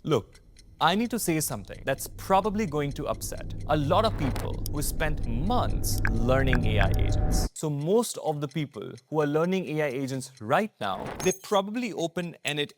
Look, I need to say something that's probably going to upset a lot of people who spent months learning AI agents. So most of the people who are learning AI agents right now, they probably open init,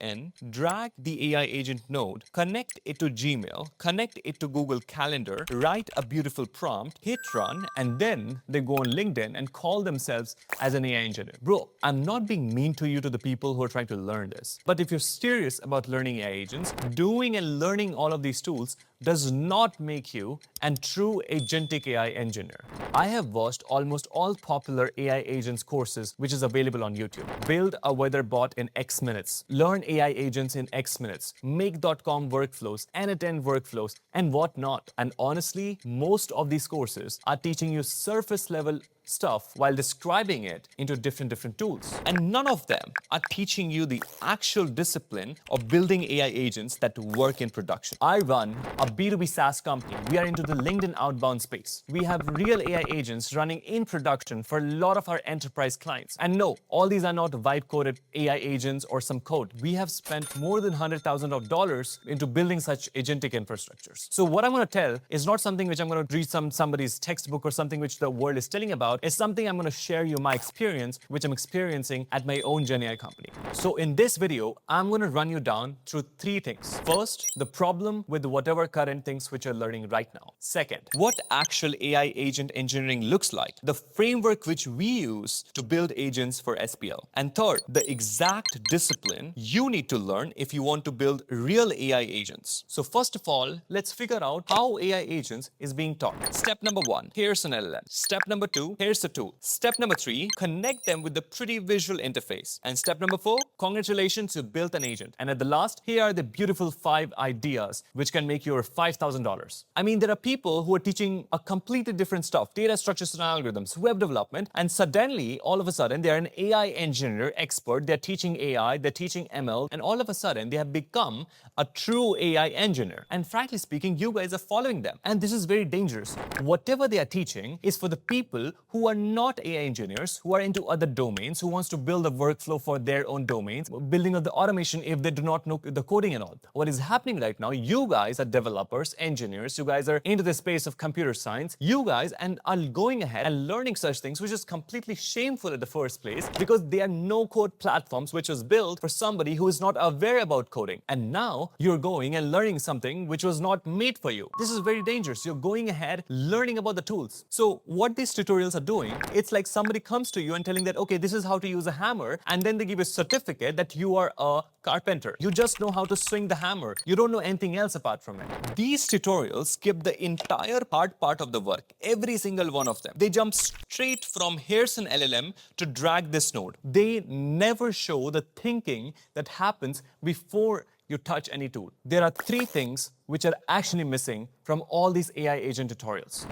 drag the AI agent node, connect it to Gmail, connect it to Google Calendar, write a beautiful prompt, hit run, and then they go on LinkedIn and call themselves as an AI engineer. Bro, I'm not being mean to you, to the people who are trying to learn this. But if you're serious about learning AI agents, doing and learning all of these tools does not make you a true agentic AI engineer. I have watched almost all popular AI agents courses which is available on YouTube. Build a weather bot in X minutes, learn AI agents in X minutes, make.com workflows, init workflows, and whatnot. And honestly, most of these courses are teaching you surface level stuff while describing it into different tools. And none of them are teaching you the actual discipline of building AI agents that work in production. I run a B2B SaaS company. We are into the LinkedIn outbound space. We have real AI agents running in production for a lot of our enterprise clients. And no, all these are not vibe-coded AI agents or some code. We have spent more than $100,000 into building such agentic infrastructures. So what I'm going to tell is not something which I'm going to read somebody's textbook or something which the world is telling about. Is something I'm going to share you my experience, which I'm experiencing at my own GenAI company. So in this video, I'm going to run you down through three things. First, the problem with whatever current things which you're learning right now. Second, what actual AI agent engineering looks like, the framework which we use to build agents for SPL. And third, the exact discipline you need to learn if you want to build real AI agents. So first of all, let's figure out how AI agents is being taught. Step number one, here's an LLM. Step number two, here's the tool. Step number three, connect them with the pretty visual interface. And step number four, congratulations, you built an agent. And at the last, here are the beautiful 5 ideas which can make your $5,000. I mean, there are people who are teaching a completely different stuff, data structures and algorithms, web development, and suddenly, all of a sudden, they're an AI engineer expert. They're teaching AI, they're teaching ML, and all of a sudden, they have become a true AI engineer. And frankly speaking, you guys are following them. And this is very dangerous. Whatever they are teaching is for the people who are not AI engineers, who are into other domains, who wants to build a workflow for their own domains, building of the automation if they do not know the coding and all. What is happening right now, you guys are developers, engineers, you guys are into the space of computer science, you guys and are going ahead and learning such things, which is completely shameful in the first place because they are no-code platforms which was built for somebody who is not aware about coding. And now you're going and learning something which was not made for you. This is very dangerous. You're going ahead learning about the tools. So what these tutorials are doing, it's like somebody comes to you and telling that, okay, this is how to use a hammer, and then they give a certificate that you are a carpenter. You just know how to swing the hammer. You don't know anything else apart from it. These tutorials skip the entire hard part of the work, every single one of them. They jump straight from here's an LLM to drag this node. They never show the thinking that happens before you touch any tool. There are three things which are actually missing from all these AI agent tutorials.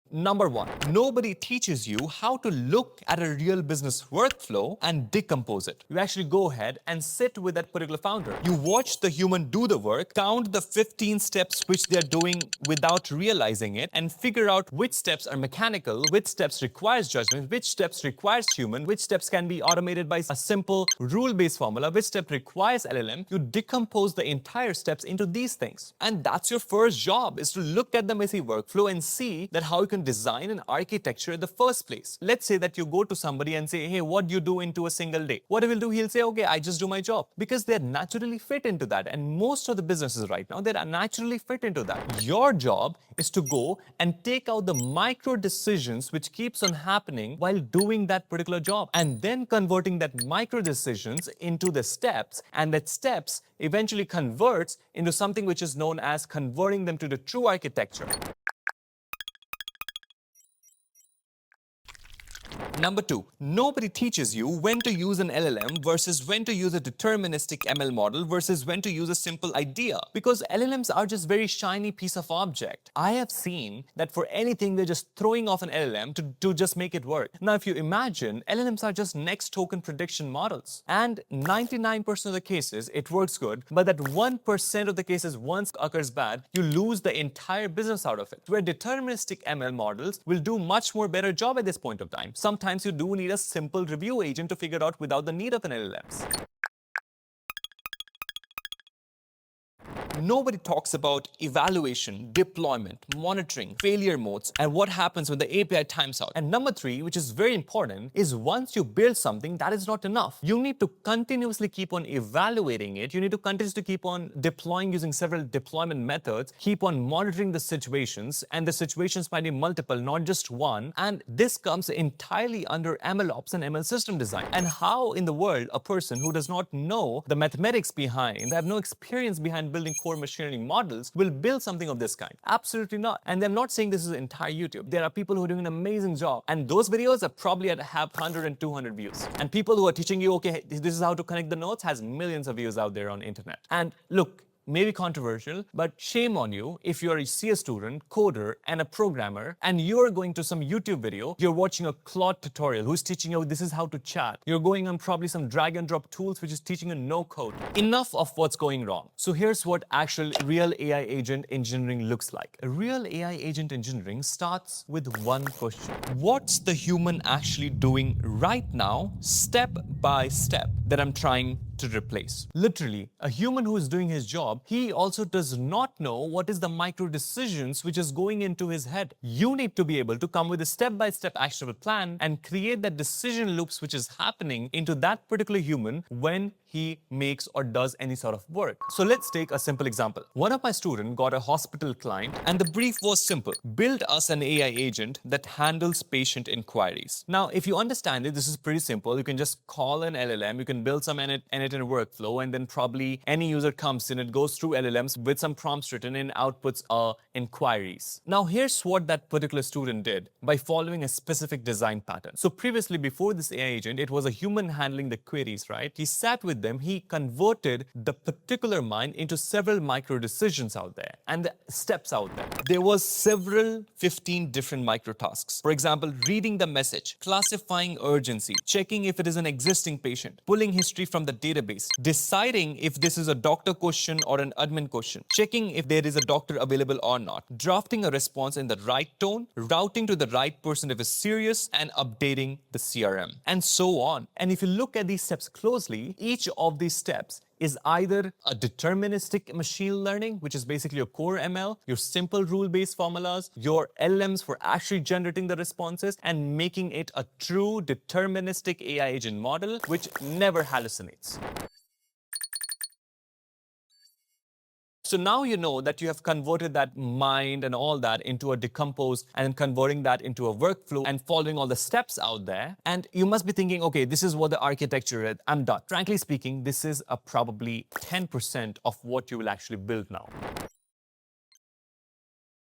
Number one, nobody teaches you how to look at a real business workflow and decompose it. You actually go ahead and sit with that particular founder. You watch the human do the work, count the 15 steps which they're doing without realizing it, and figure out which steps are mechanical, which steps requires judgment, which steps requires human, which steps can be automated by a simple rule-based formula, which step requires LLM. You decompose the entire steps into these things. And that's your first job, is to look at the messy workflow and see that how you can design an architecture in the first place. Let's say that you go to somebody and say, hey, what do you do into a single day? What he will do, he'll say, okay, I just do my job, because they're naturally fit into that. And most of the businesses right now, they're naturally fit into that. Your job is to go and take out the micro decisions which keeps on happening while doing that particular job, and then converting that micro decisions into the steps, and that steps eventually converts into something which is known as converting them to the true architecture. Number two, nobody teaches you when to use an LLM versus when to use a deterministic ML model versus when to use a simple idea, because LLMs are just very shiny piece of object. I have seen that for anything, they're just throwing off an LLM to just make it work. Now, if you imagine, LLMs are just next token prediction models, and 99% of the cases, it works good, but that 1% of the cases, once occurs bad, you lose the entire business out of it. Where deterministic ML models will do much more better job at this point of time. Sometimes you do need a simple review agent to figure out without the need of an LLMs. Nobody talks about evaluation, deployment, monitoring, failure modes, and what happens when the API times out. And number three, which is very important, is once you build something, that is not enough. You need to continuously keep on evaluating it. You need to continuously keep on deploying using several deployment methods, keep on monitoring the situations, and the situations might be multiple, not just one. And this comes entirely under MLOps and ML system design. And how in the world a person who does not know the mathematics behind, they have no experience behind building core machine learning models, will build something of this kind? Absolutely not. And I'm not saying this is entire YouTube. There are people who are doing an amazing job, and those videos are probably have 100 and 200 views. And people who are teaching you, okay, this is how to connect the nodes, has millions of views out there on internet. And look, maybe controversial, but shame on you if you're a CS student, coder, and a programmer, and you're going to some YouTube video, you're watching a Claude tutorial who's teaching you this is how to chat. You're going on probably some drag and drop tools which is teaching you no code. Enough of what's going wrong. So here's what actual real AI agent engineering looks like. A real AI agent engineering starts with one question. What's the human actually doing right now, step by step, that I'm trying to replace? Literally, a human who is doing his job, he also does not know what is the micro decisions which is going into his head. You need to be able to come with a step-by-step actionable plan and create that decision loops which is happening into that particular human when he makes or does any sort of work. So let's take a simple example. One of my students got a hospital client and the brief was simple. Build us an AI agent that handles patient inquiries. Now, if you understand it, this is pretty simple. You can just call an LLM, you can build some in a workflow, and then probably any user comes in, it goes through LLMs with some prompts written and outputs inquiries. Now, here's what that particular student did by following a specific design pattern. So previously, before this AI agent, it was a human handling the queries, right? He sat with them, he converted the particular mind into several micro decisions out there and the steps out there. There was several 15 different micro tasks. For example, reading the message, classifying urgency, checking if it is an existing patient, pulling history from the database, deciding if this is a doctor question or an admin question, checking if there is a doctor available or not, drafting a response in the right tone, routing to the right person if it's serious, and updating the CRM, and so on. And if you look at these steps closely, each of these steps is either a deterministic machine learning, which is basically your core ML, your simple rule-based formulas, your LLMs for actually generating the responses and making it a true deterministic AI agent model, which never hallucinates. So now you know that you have converted that mind and all that into a decomposed and converting that into a workflow and following all the steps out there. And you must be thinking, okay, this is what the architecture is. I'm done. Frankly speaking, this is probably 10% of what you will actually build now.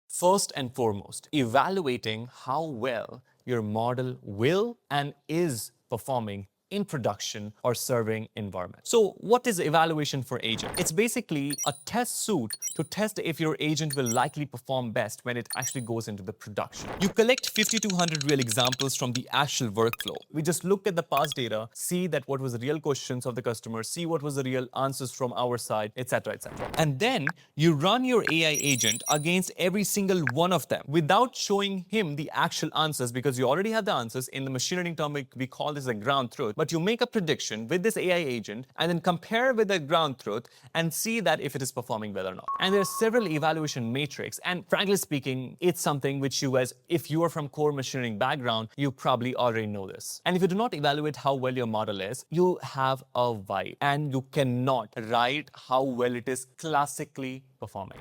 First and foremost, evaluating how well your model will and is performing in production or serving environment. So what is evaluation for agent? It's basically a test suite to test if your agent will likely perform best when it actually goes into the production. You collect 50 to 100 real examples from the actual workflow. We just look at the past data, see that what was the real questions of the customer, see what was the real answers from our side, etc., etc. And then you run your AI agent against every single one of them without showing him the actual answers, because you already have the answers. In the machine learning term, we call this a ground truth. But you make a prediction with this AI agent and then compare with the ground truth and see that if it is performing well or not. And there are several evaluation metrics. And frankly speaking, it's something which you guys, if you are from core machine learning background, you probably already know this. And if you do not evaluate how well your model is, you have a vibe and you cannot write how well it is classically performing.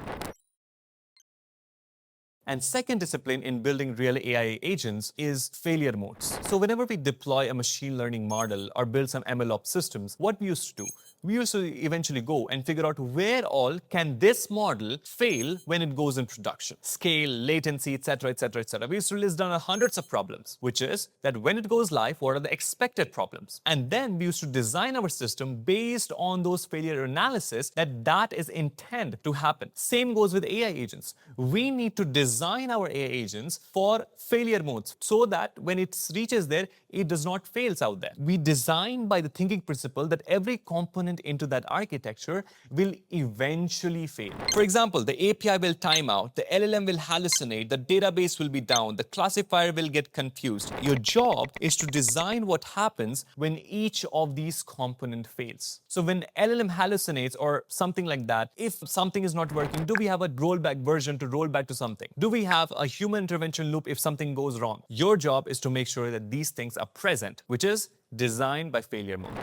And second discipline in building real AI agents is failure modes. So whenever we deploy a machine learning model or build some MLOps systems, what we used to do? We used to eventually go and figure out where all can this model fail when it goes in production. Scale, latency, etc., etc., etc. We used to list down hundreds of problems, which is that when it goes live, what are the expected problems? And then we used to design our system based on those failure analysis that is intended to happen. Same goes with AI agents. We need to design design our AI agents for failure modes so that when it reaches there, it does not fails out there. We design by the thinking principle that every component into that architecture will eventually fail. For example, the API will time out, the LLM will hallucinate, the database will be down, the classifier will get confused. Your job is to design what happens when each of these components fails. So when LLM hallucinates or something like that, if something is not working, do we have a rollback version to roll back to something? Do we have a human intervention loop if something goes wrong? Your job is to make sure that these things are present, which is designed by failure mode.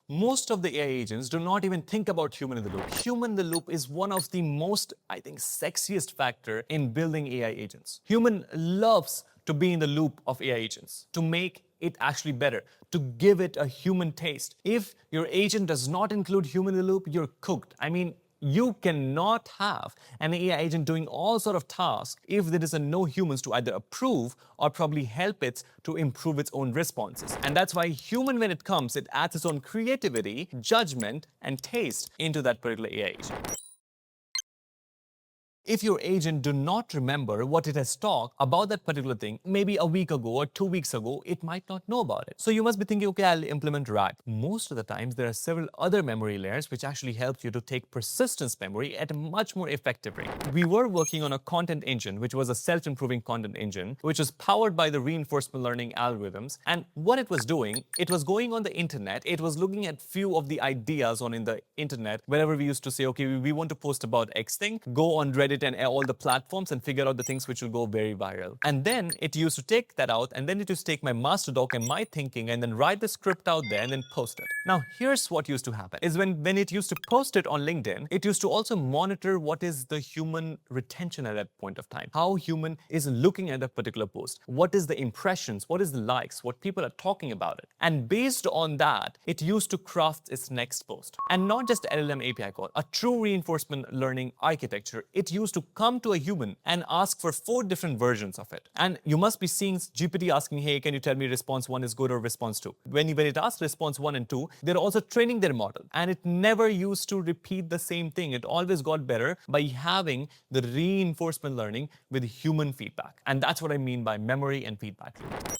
Most of the AI agents do not even think about human in the loop. Human in the loop is one of the most, I think, sexiest factor in building AI agents. Human loves to be in the loop of AI agents, to make it actually better, to give it a human taste. If your agent does not include human in the loop, you're cooked. I mean, you cannot have an AI agent doing all sort of tasks if there is no humans to either approve or probably help it to improve its own responses. And that's why human, when it comes, it adds its own creativity, judgment, and taste into that particular AI agent. If your agent do not remember what it has talked about that particular thing, maybe a week ago or 2 weeks ago, it might not know about it. So you must be thinking, okay, I'll implement RAG. Most of the times, there are several other memory layers which actually help you to take persistence memory at a much more effective rate. We were working on a content engine, which was a self-improving content engine, which was powered by the reinforcement learning algorithms. And what it was doing, it was going on the internet, it was looking at few of the ideas on in the internet, wherever we used to say, okay, we want to post about X thing, go on Reddit and all the platforms and figure out the things which will go very viral. And then it used to take that out, and then it used to take my master doc and my thinking and then write the script out there and then post it. Now, here's what used to happen is when it used to post it on LinkedIn, it used to also monitor what is the human retention at that point of time, how human is looking at a particular post, what is the impressions, what is the likes, what people are talking about it. And based on that, it used to craft its next post. And not just LLM API call, a true reinforcement learning architecture, it used to come to a human and ask for 4 different versions of it. And you must be seeing GPT asking, hey, can you tell me response 1 is good or response 2? When it asks response 1 and 2, they're also training their model. And it never used to repeat the same thing. It always got better by having the reinforcement learning with human feedback. And that's what I mean by memory and feedback loop.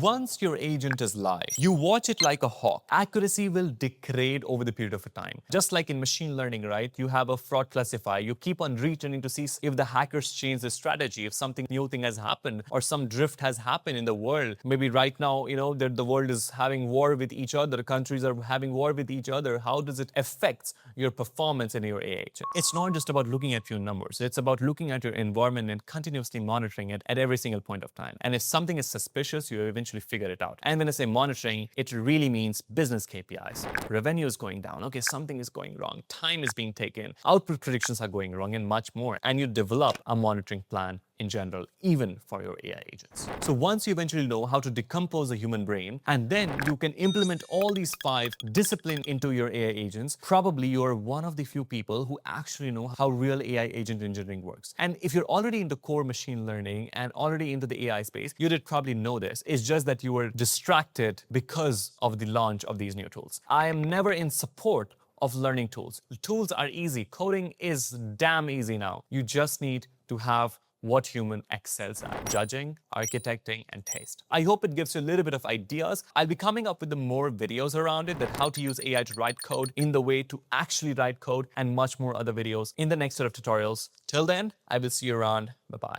Once your agent is live, you watch it like a hawk. Accuracy will degrade over the period of time. Just like in machine learning, right? You have a fraud classifier. You keep on returning to see if the hackers change the strategy, if something new thing has happened or some drift has happened in the world. Maybe right now, the world is having war with each other. Countries are having war with each other. How does it affect your performance in your AI agent? It's not just about looking at few numbers. It's about looking at your environment and continuously monitoring it at every single point of time. And if something is suspicious, you eventually figure it out. And when I say monitoring, it really means business KPIs. Revenue is going down. Okay, something is going wrong. Time is being taken. Output predictions are going wrong and much more. And you develop a monitoring plan in general, even for your AI agents. So once you eventually know how to decompose the human brain, and then you can implement all these 5 disciplines into your AI agents, probably you're one of the few people who actually know how real AI agent engineering works. And if you're already into core machine learning and already into the AI space, you did probably know this. It's just that you were distracted because of the launch of these new tools. I am never in support of learning tools. Tools are easy. Coding is damn easy now. You just need to have what human excels at: judging, architecting, and taste. I hope it gives you a little bit of ideas. I'll be coming up with the more videos around it, that how to use AI to write code in the way to actually write code, and much more other videos in the next set of tutorials. Till then, I will see you around. Bye-bye.